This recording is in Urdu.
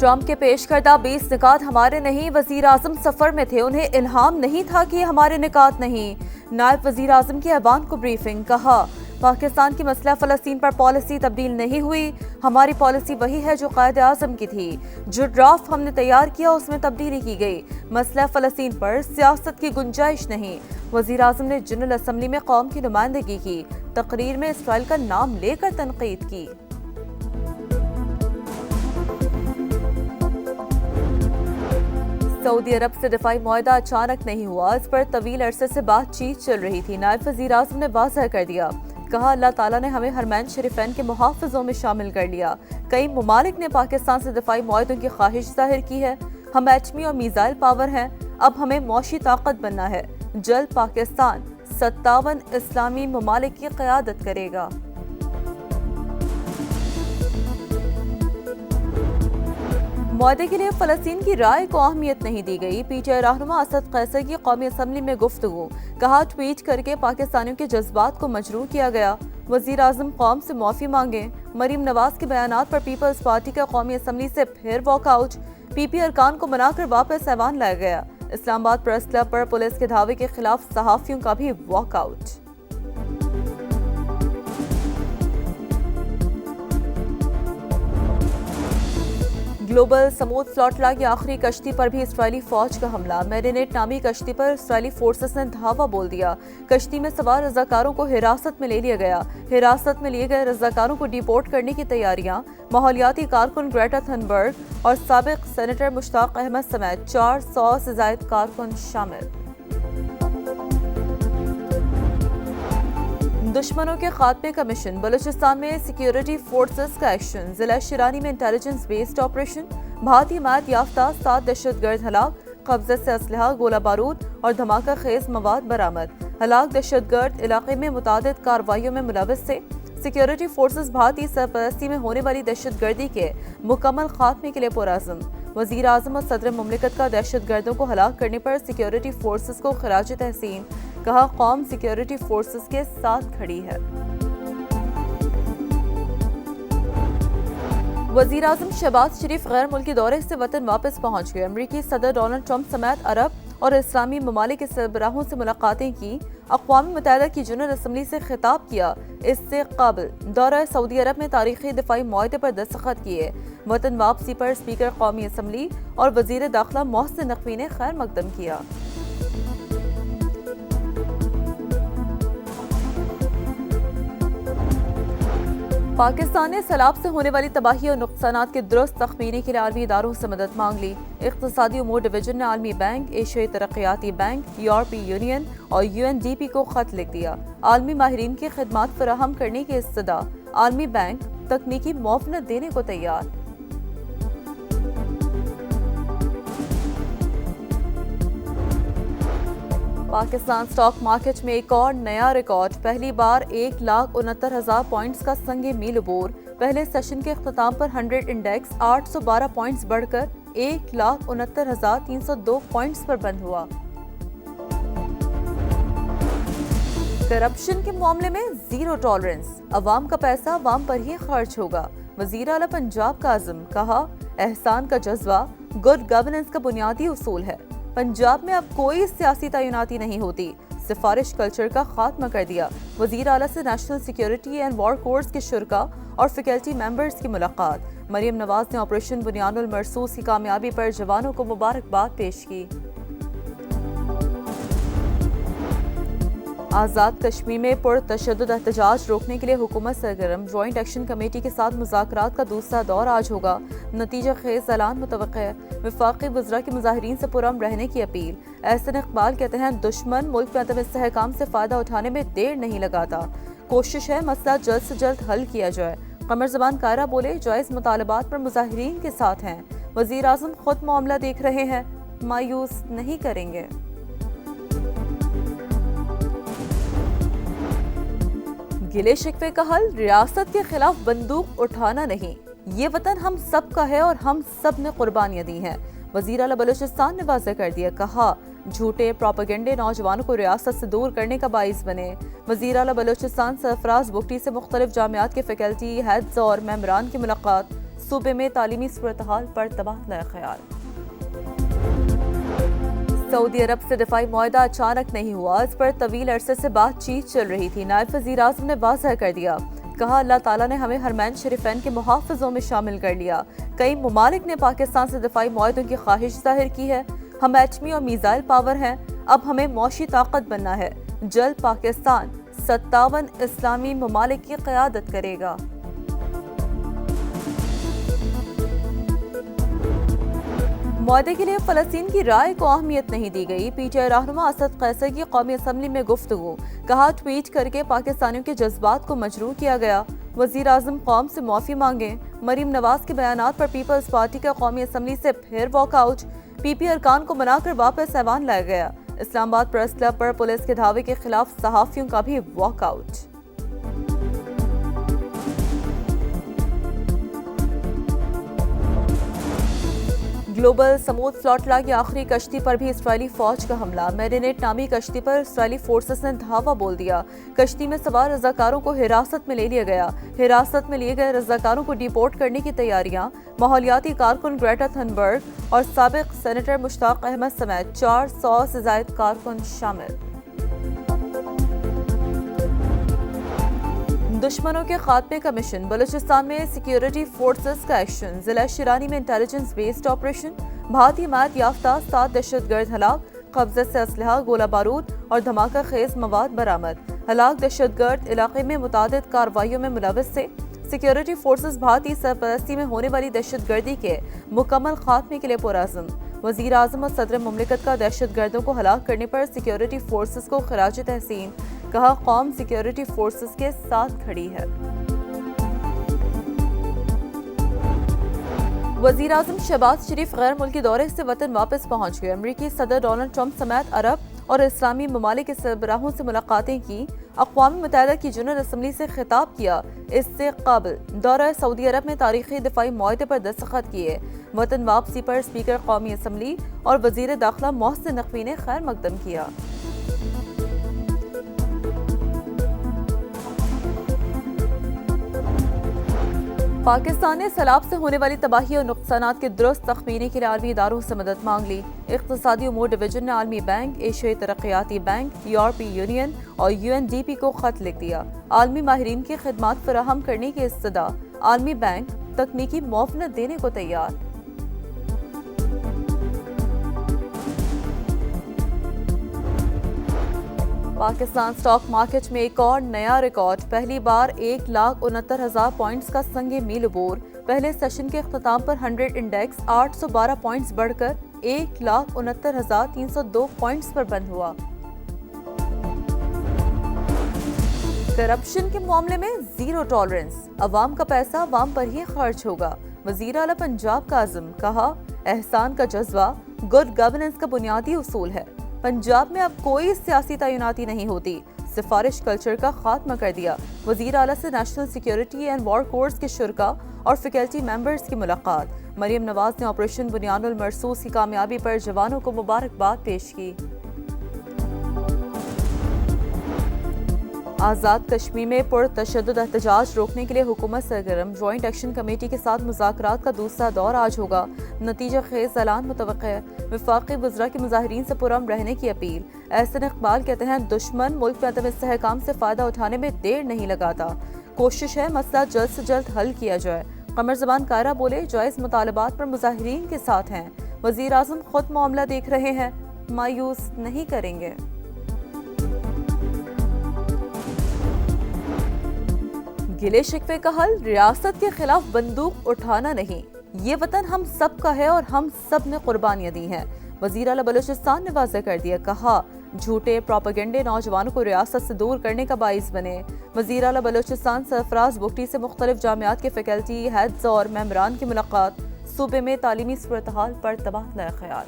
ٹرمپ کے پیش کردہ 20 نکات ہمارے نہیں، وزیر اعظم سفر میں تھے، انہیں الہام نہیں تھا کہ یہ ہمارے نکات نہیں۔ نائب وزیر اعظم کی ایوان کو بریفنگ، کہا پاکستان کی مسئلہ فلسطین پر پالیسی تبدیل نہیں ہوئی، ہماری پالیسی وہی ہے جو قائد اعظم کی تھی، جو ڈرافٹ ہم نے تیار کیا اس میں تبدیلی کی گئی، مسئلہ فلسطین پر سیاست کی گنجائش نہیں۔ وزیر اعظم نے جنرل اسمبلی میں قوم کی نمائندگی کی، تقریر میں اسرائیل کا نام لے کر تنقید کی۔ سعودی عرب سے دفاعی معاہدہ اچانک نہیں ہوا، اس پر طویل عرصے سے بات چیت چل رہی تھی۔ نائب وزیر اعظم نے واضح کر دیا، کہا اللہ تعالیٰ نے ہمیں حرمین شریفین کے محافظوں میں شامل کر لیا۔ کئی ممالک نے پاکستان سے دفاعی معاہدوں کی خواہش ظاہر کی ہے، ہم ایٹمی اور میزائل پاور ہیں، اب ہمیں معاشی طاقت بننا ہے۔ جلد پاکستان 57 اسلامی ممالک کی قیادت کرے گا۔ معاہدے کے لیے فلسطین کی رائے کو اہمیت نہیں دی گئی، پی ٹی آئی رہنما اسد قیصر کی قومی اسمبلی میں گفتگو، کہا ٹویٹ کر کے پاکستانیوں کے جذبات کو مجروح کیا گیا، وزیر اعظم قوم سے معافی مانگیں۔ مریم نواز کے بیانات پر پیپلز پارٹی کا قومی اسمبلی سے پھر واک آؤٹ، پی پی ارکان کو منا کر واپس ایوان لایا گیا۔ اسلام آباد پریس کلب پر پولیس کے دھاوے کے خلاف صحافیوں کا بھی واک آؤٹ۔ گلوبل سمود فلاٹلا کی آخری کشتی پر بھی اسرائیلی فوج کا حملہ، میرینیٹ نامی کشتی پر اسرائیلی فورسز نے دھاوا بول دیا، کشتی میں سوار رضاکاروں کو حراست میں لے لیا گیا، حراست میں لیے گئے رضاکاروں کو ڈیپورٹ کرنے کی تیاریاں، ماحولیاتی کارکن گریٹا تھنبرگ اور سابق سینیٹر مشتاق احمد سمیت 400 سے زائد کارکن شامل۔ دشمنوں کے خاتمے کا مشن، بلوچستان میں سیکیورٹی فورسز کا ایکشن، ضلع شیرانی میں انٹیلیجنس بیسڈ آپریشن، بھارتی حمایت یافتہ 7 دہشت گرد ہلاک، قبضے سے اسلحہ، گولہ بارود اور دھماکہ خیز مواد برآمد، ہلاک دہشت گرد علاقے میں متعدد کارروائیوں میں ملوث تھے۔ سیکیورٹی فورسز بھارتی سرپرستی میں ہونے والی دہشت گردی کے مکمل خاتمے کے لیے پرعزم، وزیر اعظم اور صدر مملکت کا دہشت گردوں کو ہلاک کرنے پر سیکیورٹی فورسز کو خراج تحسین، کہا قوم سیکیورٹی فورسز کے ساتھ کھڑی ہے۔ وزیر اعظم شہباز شریف غیر ملکی دورے سے وطن واپس پہنچ گئے، امریکی صدر ڈونلڈ ٹرمپ سمیت عرب اور اسلامی ممالک کے سربراہوں سے ملاقاتیں کی، اقوام متحدہ کی جنرل اسمبلی سے خطاب کیا۔ اس سے قبل دورہ سعودی عرب میں تاریخی دفاعی معاہدے پر دستخط کیے، وطن واپسی پر اسپیکر قومی اسمبلی اور وزیر داخلہ محسن نقوی نے خیر مقدم کیا۔ پاکستان نے سیلاب سے ہونے والی تباہی اور نقصانات کے درست تخمینے کے لیے عالمی اداروں سے مدد مانگ لی۔ اقتصادی امور ڈویژن نے عالمی بینک، ایشیائی ترقیاتی بینک، یورپی یونین اور UNDP کو خط لکھ دیا، عالمی ماہرین کی خدمات فراہم کرنے کی استدعا، عالمی بینک تکنیکی معاونت دینے کو تیار۔ پاکستان سٹاک مارکیٹ میں ایک اور نیا ریکارڈ، پہلی بار 1,69,000 پوائنٹس کا سنگ میل عبور، پہلے سیشن کے اختتام پر 100 انڈیکس 812 پوائنٹس بڑھ کر 1,69,302 پوائنٹس پر بند ہوا۔ کرپشن کے معاملے میں زیرو ٹالرنس، عوام کا پیسہ عوام پر ہی خرچ ہوگا، وزیر اعلیٰ پنجاب کا عزم، کہا احسان کا جذبہ گڈ گورننس کا بنیادی اصول ہے، پنجاب میں اب کوئی سیاسی تعیناتی نہیں ہوتی، سفارش کلچر کا خاتمہ کر دیا، وزیر اعلیٰ سے national security and war course کے شرکاء اور فیکلٹی ممبرز کی ملاقات، مریم نواز نے آپریشن بنیان المرصوص کی کامیابی پر جوانوں کو مبارکباد پیش کی۔ آزاد کشمیر میں پرتشدد احتجاج روکنے کے لیے حکومت سرگرم، جوائنٹ ایکشن کمیٹی کے ساتھ مذاکرات کا دوسرا دور آج ہوگا، نتیجہ خیز اعلان متوقع ہے، وفاقی وزراء کی مظاہرین سے پرامن رہنے کی اپیل، احسن اقبال کہتے ہیں دشمن ملک میں عدم استحکام سے فائدہ اٹھانے میں دیر نہیں لگاتا، کوشش ہے مسئلہ جلد سے جلد حل کیا جائے، قمر زمان کائرہ بولے جائز مطالبات پر مظاہرین کے ساتھ ہیں، وزیر اعظم خود معاملہ دیکھ رہے ہیں، مایوس نہیں کریں گے۔ گلے شکوے کا حل ریاست کے خلاف بندوق اٹھانا نہیں، یہ وطن ہم سب کا ہے اور ہم سب نے قربانیاں دی ہیں، وزیر اعلیٰ بلوچستان نے واضح کر دیا، کہا جھوٹے پروپیگنڈے نوجوانوں کو ریاست سے دور کرنے کا باعث بنے، وزیر اعلیٰ بلوچستان سرفراز بگٹی سے مختلف جامعات کے فیکلٹی ہیڈز اور ممبران کی ملاقات، صوبے میں تعلیمی صورتحال پر تبادلہ خیال۔ سعودی عرب سے دفاعی معاہدہ اچانک نہیں ہوا، اس پر طویل عرصے سے بات چیت چل رہی تھی۔ نائب وزیر اعظم نے واضح کر دیا، کہا اللہ تعالیٰ نے ہمیں حرمین شریفین کے محافظوں میں شامل کر لیا۔ کئی ممالک نے پاکستان سے دفاعی معاہدوں کی خواہش ظاہر کی ہے۔ ہم ایٹمی اور میزائل پاور ہیں، اب ہمیں معاشی طاقت بننا ہے۔ جلد پاکستان 57 اسلامی ممالک کی قیادت کرے گا۔ معاہدے کے لیے فلسطین کی رائے کو اہمیت نہیں دی گئی۔ پی ٹی آئی رہنما اسد قیصر کی قومی اسمبلی میں گفتگو، کہا ٹویٹ کر کے پاکستانیوں کے جذبات کو مجروح کیا گیا۔ وزیر اعظم قوم سے معافی مانگیں۔ مریم نواز کے بیانات پر پیپلز پارٹی کا قومی اسمبلی سے پھر واک آؤٹ، پی پی ارکان کو منا کر واپس ایوان لایا گیا۔ اسلام آباد پریس کلب پر پولیس کے دھاوے کے خلاف صحافیوں کا بھی واک آؤٹ۔ گلوبل سمود فلاٹلا کی آخری کشتی پر بھی اسرائیلی فوج کا حملہ۔ میرینیٹ نامی کشتی پر اسرائیلی فورسز نے دھاوا بول دیا۔ کشتی میں سوار رضاکاروں کو حراست میں لے لیا گیا۔ حراست میں لیے گئے رضاکاروں کو ڈیپورٹ کرنے کی تیاریاں۔ ماحولیاتی کارکن گریٹا تھنبرگ اور سابق سینیٹر مشتاق احمد سمیت 400 سے زائد کارکن شامل۔ دشمنوں کے خاتمے کا مشن، بلوچستان میں سیکیورٹی فورسز کا ایکشن۔ ضلع شرانی میں انٹیلیجنس بیسڈ آپریشن، بھارتی حمایت یافتہ 7 دہشت گرد ہلاک، قبضے سے اسلحہ، گولہ بارود اور دھماکہ خیز مواد برآمد۔ ہلاک دہشت گرد علاقے میں متعدد کارروائیوں میں ملوث تھے۔ سیکیورٹی فورسز بھارتی سرپرستی میں ہونے والی دہشت گردی کے مکمل خاتمے کے لیے پرعزم۔ وزیر اعظم اور صدر مملکت کا دہشت گردوں کو ہلاک کرنے پر سیکیورٹی فورسز کو خراج تحسین، کہا قوم سیکیورٹی فورسز کے ساتھ کھڑی ہے۔ وزیر اعظم شہباز شریف غیر ملکی دورے سے وطن واپس پہنچ گئے۔ امریکی صدر ڈونلڈ ٹرمپ سمیت عرب اور اسلامی ممالک کے سربراہوں سے ملاقاتیں کی۔ اقوام متحدہ کی جنرل اسمبلی سے خطاب کیا۔ اس سے قبل دورہ سعودی عرب میں تاریخی دفاعی معاہدے پر دستخط کیے۔ وطن واپسی پر اسپیکر قومی اسمبلی اور وزیر داخلہ محسن نقوی نے خیر مقدم کیا۔ پاکستان نے سیلاب سے ہونے والی تباہی اور نقصانات کے درست تخمینے کے لیے عالمی اداروں سے مدد مانگ لی۔ اقتصادی امور ڈویژن نے عالمی بینک، ایشیائی ترقیاتی بینک، یورپی یونین اور UNDP کو خط لکھ دیا۔ عالمی ماہرین کی خدمات فراہم کرنے کی استدعا۔ عالمی بینک تکنیکی معاونت دینے کو تیار۔ پاکستان سٹاک مارکیٹ میں ایک اور نیا ریکارڈ، پہلی بار 1,69,000 پوائنٹس کا سنگ میل عبور۔ پہلے سیشن کے اختتام پر 100 انڈیکس 812 پوائنٹس بڑھ کر 1,69,302 پوائنٹس پر بند ہوا۔ کرپشن کے معاملے میں زیرو ٹالرنس، عوام کا پیسہ عوام پر ہی خرچ ہوگا۔ وزیر اعلیٰ پنجاب کا عزم، کہا احسان کا جذبہ گڈ گورننس کا بنیادی اصول ہے۔ پنجاب میں اب کوئی سیاسی تعیناتی نہیں ہوتی، سفارش کلچر کا خاتمہ کر دیا۔ وزیر اعلیٰ سے national security and war course کے شرکاء اور فیکلٹی ممبرز کی ملاقات۔ مریم نواز نے آپریشن بنیان المرصوص کی کامیابی پر جوانوں کو مبارکباد پیش کی۔ آزاد کشمیر میں پرتشدد احتجاج روکنے کے لیے حکومت سرگرم، جوائنٹ ایکشن کمیٹی کے ساتھ مذاکرات کا دوسرا دور آج ہوگا۔ نتیجہ خیز اعلان متوقع ہے۔ وفاقی وزراء کی مظاہرین سے پرامن رہنے کی اپیل۔ احسن اقبال کہتے ہیں دشمن ملک میں عدم استحکام سے فائدہ اٹھانے میں دیر نہیں لگاتا، کوشش ہے مسئلہ جلد سے جلد حل کیا جائے۔ قمر زمان کائرہ بولے جائز مطالبات پر مظاہرین کے ساتھ ہیں، وزیر اعظم خود معاملہ دیکھ رہے ہیں، مایوس نہیں کریں گے۔ گلے شکوے کا حل، ریاست کے خلاف بندوق اٹھانا نہیں، یہ وطن ہم سب کا ہے اور ہم سب نے قربانیاں دی ہیں۔ وزیر اعلیٰ بلوچستان نے واضح کر دیا، کہا جھوٹے پروپیگنڈے نوجوانوں کو ریاست سے دور کرنے کا باعث بنے۔ وزیر اعلیٰ بلوچستان سرفراز بگٹی سے مختلف جامعات کے فیکلٹی ہیڈز اور ممبران کی ملاقات، صوبے میں تعلیمی صورتحال پر تبادلہ خیال۔